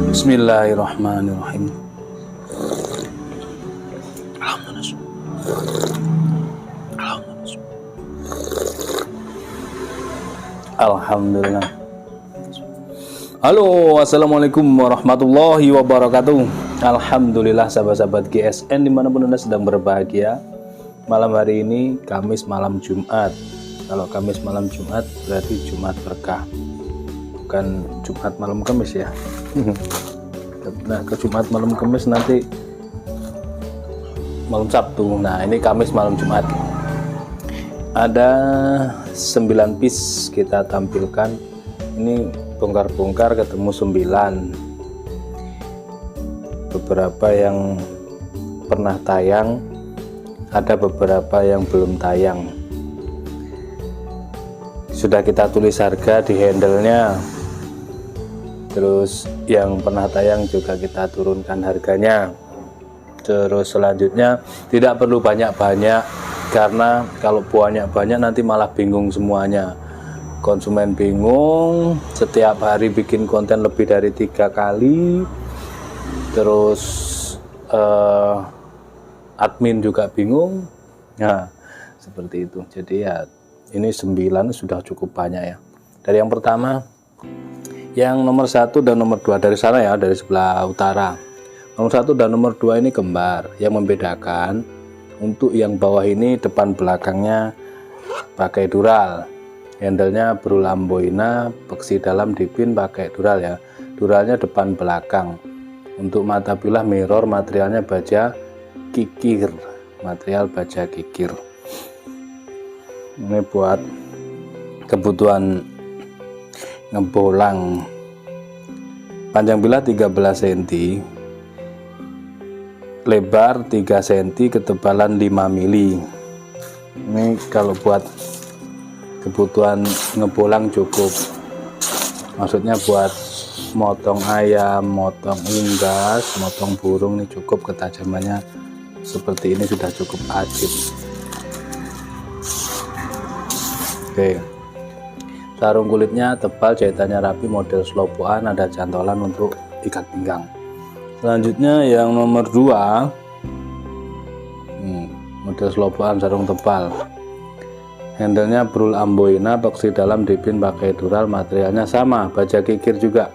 Bismillahirrahmanirrahim. Alhamdulillah. Halo, assalamualaikum warahmatullahi wabarakatuh. Alhamdulillah sahabat-sahabat GSN dimanapun Anda sedang berbahagia. Malam hari ini Kamis malam Jumat. Kalau Kamis malam Jumat berarti Jumat berkah, bukan Jumat malam Kamis ya. Nah, ke Jumat malam Kamis nanti malam Sabtu. Nah, ini Kamis malam Jumat. Ada 9 piece kita tampilkan. Ini bongkar-bongkar ketemu 9. Beberapa yang pernah tayang, ada beberapa yang belum tayang. Sudah kita tulis harga di handle-nya. Terus yang pernah tayang juga kita turunkan harganya. Terus selanjutnya tidak perlu banyak-banyak, karena kalau banyak-banyak nanti malah bingung semuanya. Konsumen bingung, setiap hari bikin konten lebih dari 3 kali. Terus admin juga bingung. Nah, seperti itu. Jadi ya ini 9 sudah cukup banyak ya. Dari yang pertama, yang nomor 1 dan nomor 2 dari sana ya, dari sebelah utara. Nomor 1 dan nomor 2 ini kembar. Yang membedakan, untuk yang bawah ini depan belakangnya pakai dural, handlenya berulamboina, beksi dalam dipin pakai dural ya. Duralnya depan belakang. Untuk mata bilah mirror, materialnya baja kikir, material baja kikir. Ini buat kebutuhan ngebolang. Panjang bilah 13 cm, lebar 3 cm, ketebalan 5 mili. Ini kalau buat kebutuhan ngebolang cukup, maksudnya buat motong ayam, motong unggas, motong burung, ini cukup. Ketajamannya seperti ini sudah cukup ajib. Oke, sarung kulitnya tebal, jahitannya rapi, model slopoan, ada cantolan untuk ikat pinggang. Selanjutnya yang nomor 2, model slopoan sarung tebal, handlenya brul amboina, beksi dalam dipin pakai dural, materialnya sama, baja kikir juga,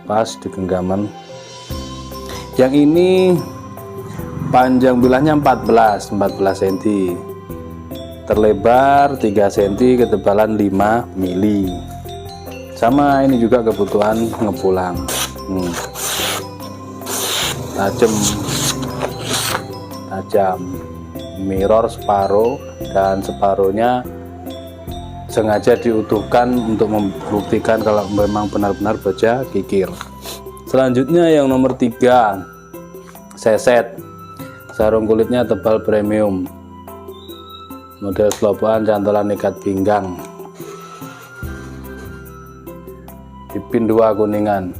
pas di genggaman. Yang ini panjang bilahnya 14 cm, terlebar 3 cm, ketebalan 5 mili. Sama, ini juga kebutuhan ngepulang. Tajam, mirror separuh, dan separuhnya sengaja diutuhkan untuk membuktikan kalau memang benar-benar baja kikir. Selanjutnya yang nomor 3, seset, sarung kulitnya tebal premium, model slopoan, cantolan ikat pinggang, dipin 2 kuningan.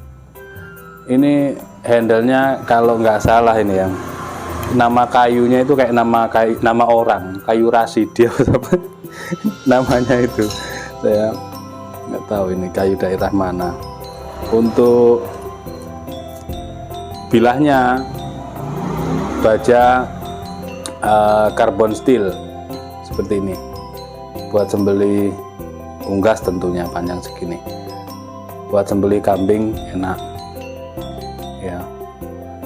Ini handle-nya kalau nggak salah ini yang nama kayunya itu kayak nama orang, kayu rasidia apa namanya itu, saya nggak tahu ini kayu daerah mana. Untuk bilahnya baja karbon steel seperti ini, buat sembeli unggas tentunya panjang segini, buat sembeli kambing enak ya.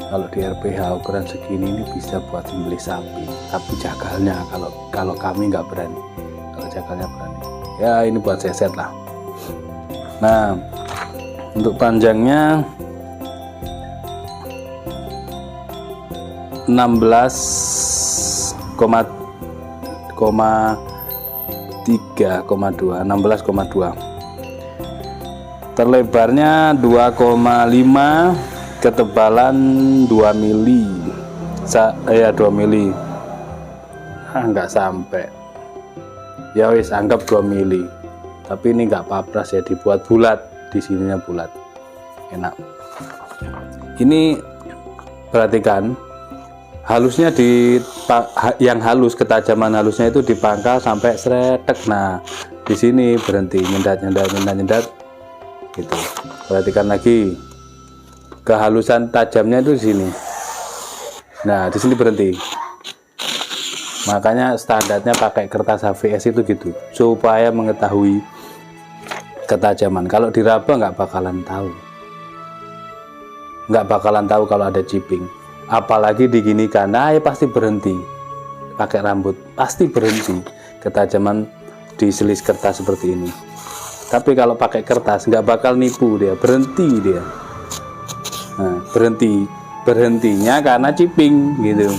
Kalau di RPH ukuran segini ini bisa buat sembelih sapi, tapi jagalnya kalau kami nggak berani, kalau jagalnya berani ya ini buat seset lah. Nah untuk panjangnya 16,2, terlebarnya 2,5, ketebalan 2 mili, 2 mili, nggak sampai ya wis anggap 2 mili, tapi ini nggak papras ya, dibuat bulat, di sininya bulat, enak. Ini perhatikan halusnya yang halus, ketajaman halusnya itu dipangkal sampai sretek. Nah di sini berhenti, nyendat gitu. Perhatikan lagi kehalusan tajamnya itu di sini. Nah di sini berhenti. Makanya standarnya pakai kertas HVS itu gitu, supaya mengetahui ketajaman. Kalau diraba nggak bakalan tahu kalau ada chipping. Apalagi diginikan, nah ya pasti berhenti. Pakai rambut pasti berhenti ketajaman di selis kertas seperti ini. Tapi kalau pakai kertas nggak bakal nipu, dia berhenti dia. Nah, berhentinya karena chipping gitu.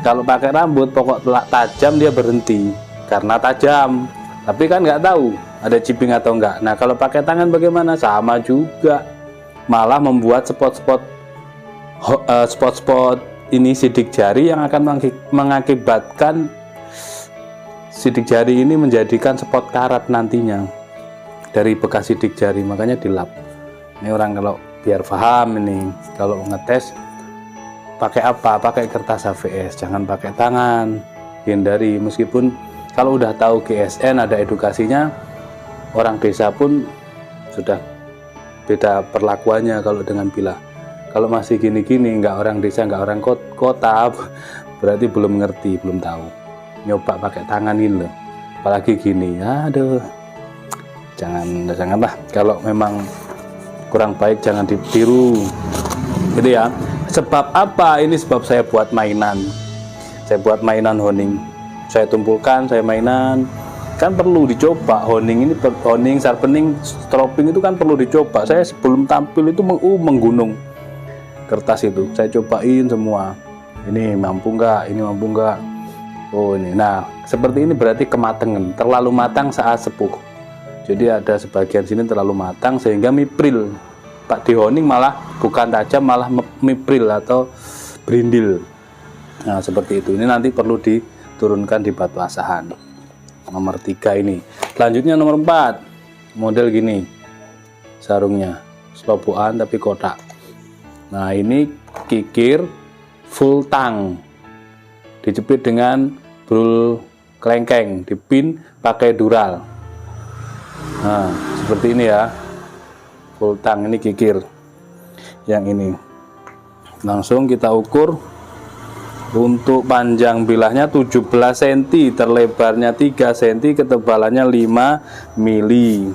Kalau pakai rambut pokok tajam dia berhenti karena tajam, tapi kan nggak tahu ada chipping atau enggak. Nah kalau pakai tangan bagaimana? Sama juga, malah membuat spot-spot ini sidik jari yang akan mengakibatkan sidik jari ini menjadikan spot karat nantinya dari bekas sidik jari. Makanya dilap. Ini orang kalau biar paham ini, kalau ngetes pakai apa? Pakai kertas HVS, jangan pakai tangan. Hindari, meskipun kalau udah tahu GSN ada edukasinya, orang desa pun sudah beda perlakuannya kalau dengan bilah. Kalau masih gini-gini, nggak orang desa, nggak orang kota, berarti belum ngerti, belum tahu. Nyoba pakai tangan ini loh, apalagi gini, aduh, janganlah. Kalau memang kurang baik jangan ditiru, gitu ya. Sebab apa? Ini sebab saya buat mainan. Saya buat mainan honing. Saya tumpulkan, saya mainan. Kan perlu dicoba honing ini, honing, sharpening, stropping itu kan perlu dicoba. Saya sebelum tampil itu menggunung kertas itu. Saya cobain semua. Ini mampu nggak? Ini mampu nggak? Oh ini. Nah seperti ini berarti kematangan. Terlalu matang saat sepuh. Jadi ada sebagian sini terlalu matang sehingga mipril. Pak di honing malah bukan tajam, malah mipril atau brindil. Nah seperti itu. Ini nanti perlu diturunkan di batu asahan. Nomor 3 ini. Selanjutnya nomor 4, model gini sarungnya, selobokan tapi kotak. Nah ini kikir full tang, dijepit dengan brul kelengkeng, dipin pakai dural. Nah seperti ini ya, full tang. Ini kikir yang ini. Langsung kita ukur. Untuk panjang bilahnya 17 cm, terlebarnya 3 cm, ketebalannya 5 mili.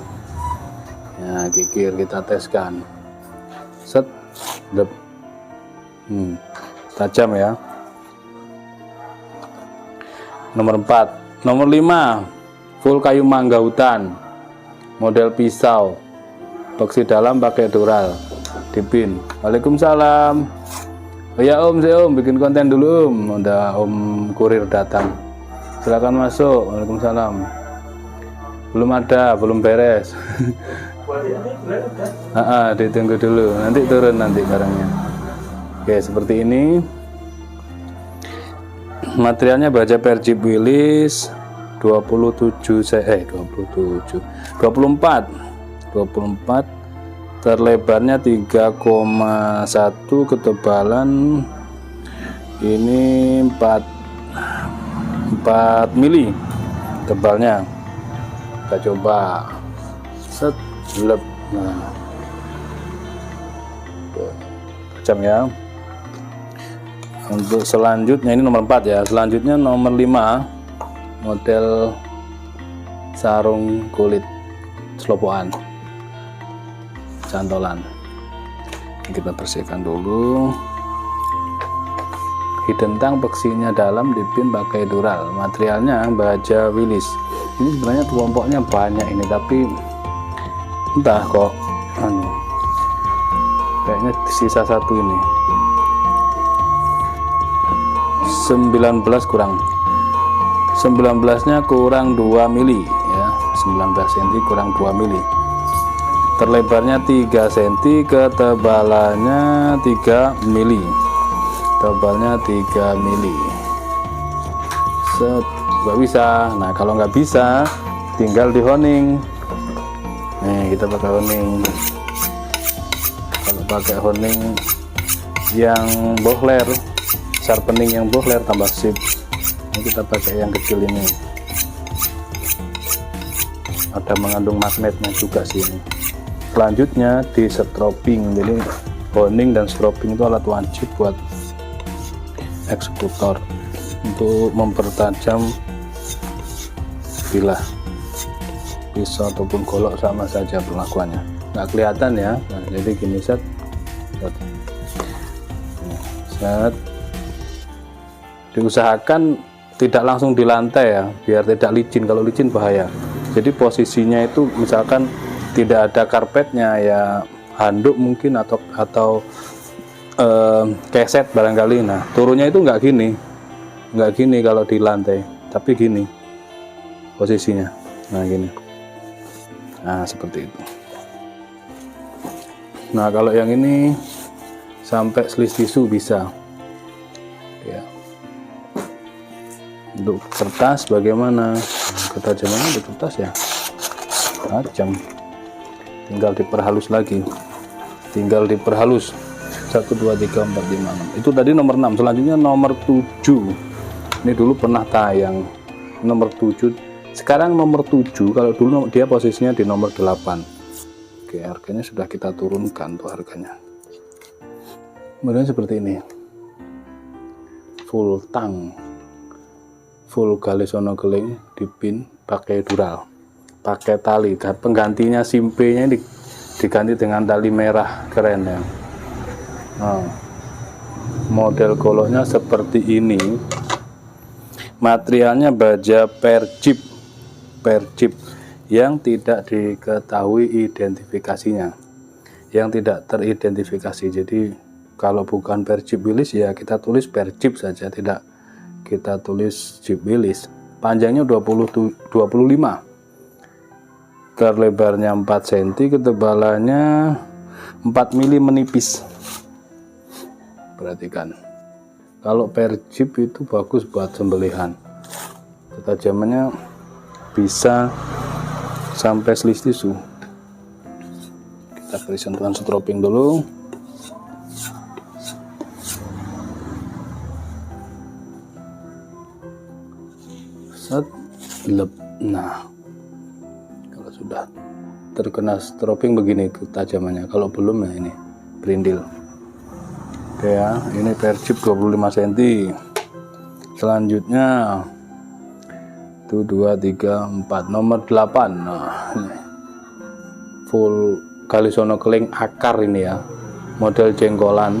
Ya kikir kita teskan. Set, dep. Tajam ya. Nomor 4. Nomor 5, full kayu mangga hutan, model pisau, boksi dalam pakai dural, dipin. Waalaikumsalam. Oh ya om, saya om bikin konten dulu om. Udah om kurir datang, silakan masuk. Waalaikumsalam. Belum ada, belum beres. Ditunggu dulu, nanti turun nanti barangnya. Oke seperti ini. Materialnya baja Persib Willis 24 terlebarnya 3,1, ketebalan ini 4 mili tebalnya. Kita coba set lep. Nah, tajam ya. Untuk selanjutnya ini nomor 4 ya. Selanjutnya nomor 5, model sarung kulit selopokan cantolan. Kita bersihkan dulu. Hidden tank beksinya dalam, dipin pakai dural. Materialnya baja Willis. Ini sebenarnya kelompoknya banyak ini, tapi entah kok kayaknya sisa satu ini. 19 kurang. 19-nya kurang 2 mili ya. 19 cm kurang 2 mili. Terlebarnya 3 cm, ketebalannya 3 mili. Tebalnya 3 mili. Set, nggak bisa. Nah, kalau nggak bisa tinggal di honing. Nih, kita pakai honing. Kalau pakai honing yang bohler, sharpening yang bohler tambah sip. Ini kita pakai yang kecil ini. Ada mengandung magnetnya juga sih ini. Selanjutnya di stropping. Jadi honing dan stropping itu alat wajib buat eksekutor untuk mempertajam bilah pisau ataupun golok, sama saja perlakuannya. Nggak kelihatan ya. Nah, jadi gini, set. Diusahakan tidak langsung di lantai ya, biar tidak licin. Kalau licin bahaya. Jadi posisinya itu misalkan tidak ada karpetnya ya, handuk mungkin atau keset barangkali. Nah, turunnya itu nggak gini kalau di lantai, tapi gini posisinya. Nah, gini. Nah, seperti itu. Nah, kalau yang ini sampai selis tisu bisa ya. Untuk kertas bagaimana? Ketajamannya di kertas ya tajam, tinggal diperhalus lagi, 1, 2, 3, 4, 5, 6. Itu tadi nomor 6. Selanjutnya nomor 7. Ini dulu pernah tayang nomor 7. Sekarang nomor 7, kalau dulu dia posisinya di nomor 8. Oke, harganya sudah kita turunkan tuh harganya. Kemudian seperti ini. Full tang, full galisono keling, dipin pakai dural, pakai tali. Penggantinya simpenya ini diganti dengan tali merah, keren ya. Nah, model goloknya seperti ini. Materialnya baja perchip yang tidak diketahui identifikasinya, yang tidak teridentifikasi. Jadi kalau bukan perchip Willis ya kita tulis perchip saja, tidak kita tulis chip Willis. Panjangnya 25, lebarnya 4 cm, ketebalannya 4 mili menipis. Perhatikan, kalau perchip itu bagus buat sembelihan, ketajamannya bisa sampai selis tisu. Kita beri sentuhan stropping dulu. Set, lep. Nah, kalau sudah terkena stropping begini ketajamannya. Kalau belum ya ini berindil. Oke ya, ini perchip 25 cm. Selanjutnya 1, 2, 3, 4, nomor 8. Nah, ini full galisono keling akar ini ya, model jengkolan,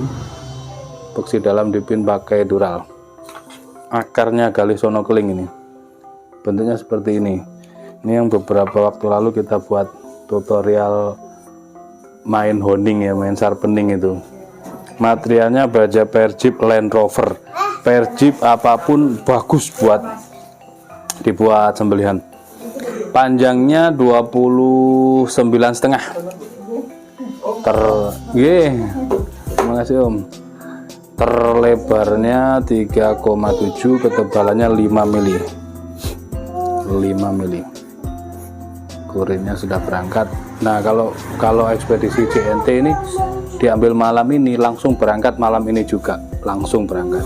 beksi dalam, dipin pakai dural. Akarnya galisono keling ini bentuknya seperti ini. Ini yang beberapa waktu lalu kita buat tutorial main honing ya, main sharpening itu. Materialnya baja perchip Land Rover. Perchip apapun bagus buat dibuat sembelihan. Panjangnya 29,5. Terima kasih Om. Terlebarnya 3,7, ketebalannya 5 mili. Kurirnya sudah berangkat. Nah, kalau ekspedisi JNT ini diambil malam ini, langsung berangkat malam ini juga, langsung berangkat.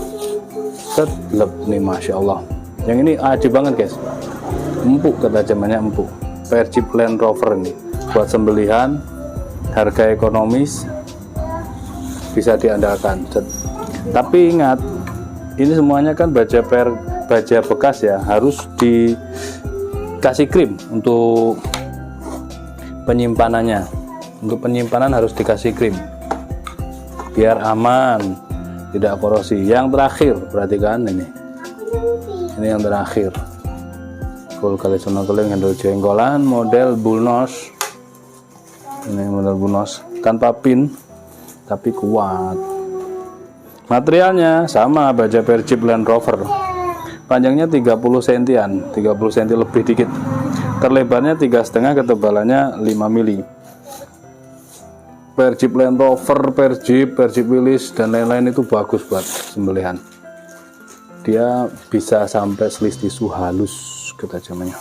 Set, lep nih, masya Allah. Yang ini ajib banget guys, empuk, ketajamannya empuk. Per Jeep Land Rover ini buat sembelihan, harga ekonomis, bisa diandalkan. Set. Tapi ingat, ini semuanya kan baja bekas ya, harus dikasih krim untuk penyimpanannya. Untuk penyimpanan harus dikasih krim biar aman, tidak korosi. Yang terakhir, perhatikan ini yang terakhir, full kali sonokeling, handle jenggolan, model bullnose. Ini model bullnose tanpa pin tapi kuat. Materialnya sama baja Per Jeep Land Rover, panjangnya 30 sentian, 30 cm lebih dikit, terlebarnya 3,5, ketebalannya 5 mili. Per Jeep Land Rover, Per Jeep Willys dan lain-lain itu bagus buat sembelihan. Dia bisa sampai selis tisu halus ketajamannya.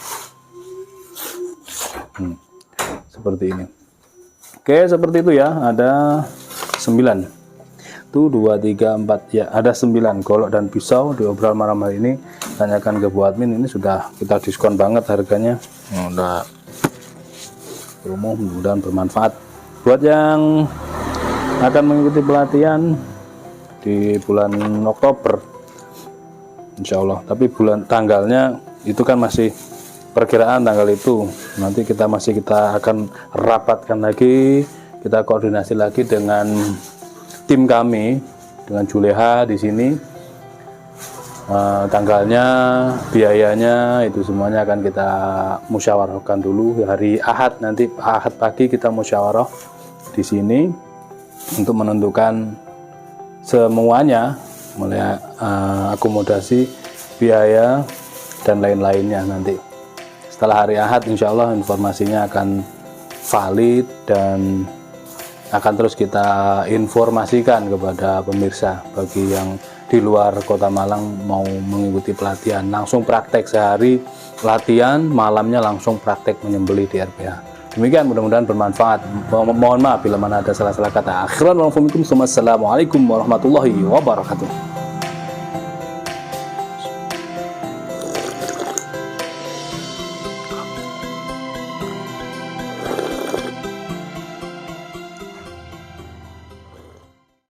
Seperti ini. Oke, seperti itu ya. Ada 9. Tuh 2, 3, 4 ya, ada 9 golok dan pisau di obral malam hari ini. Tanyakan ke Bu Admin, ini sudah kita diskon banget harganya. Udah promo, mudah-mudahan bermanfaat buat yang akan mengikuti pelatihan di bulan Oktober Insya Allah. Tapi tanggalnya itu kan masih perkiraan tanggal itu. Nanti kita akan rapatkan lagi, kita koordinasi lagi dengan tim kami, dengan Juleha di sini. Tanggalnya, biayanya itu semuanya akan kita musyawarahkan dulu hari Ahad. Nanti Ahad pagi kita musyawarah di sini untuk menentukan semuanya, mulai akomodasi, biaya dan lain-lainnya. Nanti setelah hari Ahad insya Allah informasinya akan valid dan akan terus kita informasikan kepada pemirsa. Bagi yang di luar Kota Malang mau mengikuti pelatihan, langsung praktek sehari latihan, malamnya langsung praktek menyembelih di RPH. Demikian, mudah-mudahan bermanfaat. Mohon maaf bila mana ada salah-salah kata. Akhiran wa assalamualaikum warahmatullahi wabarakatuh.